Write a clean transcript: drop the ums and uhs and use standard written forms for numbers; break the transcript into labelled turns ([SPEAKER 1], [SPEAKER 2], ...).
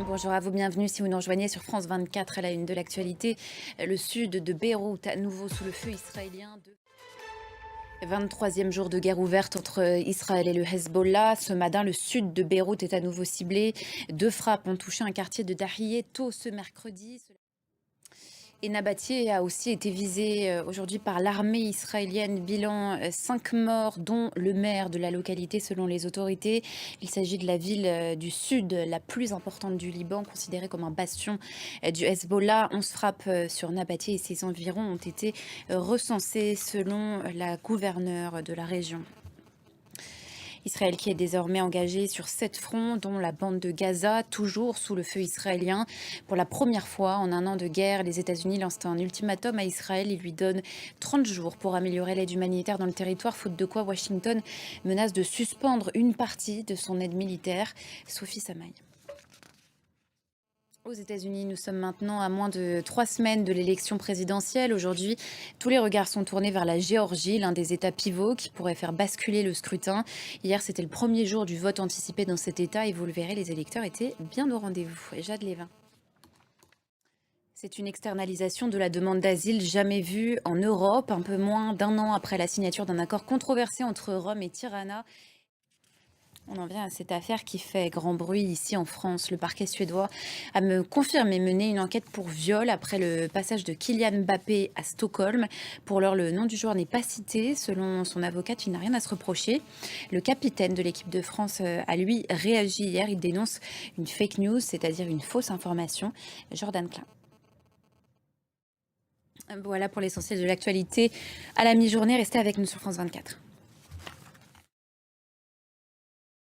[SPEAKER 1] Bonjour à vous, bienvenue si vous nous rejoignez sur France 24 à la une de l'actualité. Le sud de Beyrouth à nouveau sous le feu israélien. 23e jour de guerre ouverte entre Israël et le Hezbollah. Ce matin, le sud de Beyrouth est à nouveau ciblé. Deux frappes ont touché un quartier de Dahiyeh tôt ce mercredi. Et Nabatieh a aussi été visé aujourd'hui par l'armée israélienne. Bilan 5 morts, dont le maire de la localité selon les autorités. Il s'agit de la ville du sud, la plus importante du Liban, considérée comme un bastion du Hezbollah. 11 frappes sur Nabatieh et ses environs ont été recensées selon la gouverneure de la région. Israël qui est désormais engagé sur 7 fronts, dont la bande de Gaza, toujours sous le feu israélien. Pour la première fois en un an de guerre, les États-Unis lancent un ultimatum à Israël. Ils lui donnent 30 jours pour améliorer l'aide humanitaire dans le territoire, faute de quoi Washington menace de suspendre une partie de son aide militaire. Sophie Samaï. Aux États-Unis, nous sommes maintenant à moins de 3 semaines de l'élection présidentielle. Aujourd'hui, tous les regards sont tournés vers la Géorgie, l'un des États pivots qui pourrait faire basculer le scrutin. Hier, c'était le premier jour du vote anticipé dans cet État et vous le verrez, les électeurs étaient bien au rendez-vous. Et Jade Lévin. C'est une externalisation de la demande d'asile jamais vue en Europe, un peu moins d'un an après la signature d'un accord controversé entre Rome et Tirana. On en vient à cette affaire qui fait grand bruit ici en France. Le parquet suédois a confirmé mener une enquête pour viol après le passage de Kylian Mbappé à Stockholm. Pour l'heure, le nom du joueur n'est pas cité. Selon son avocate, il n'a rien à se reprocher. Le capitaine de l'équipe de France a lui réagi hier. Il dénonce une fake news, c'est-à-dire une fausse information. Jordan Klein. Voilà pour l'essentiel de l'actualité. À la mi-journée, restez avec nous sur France 24.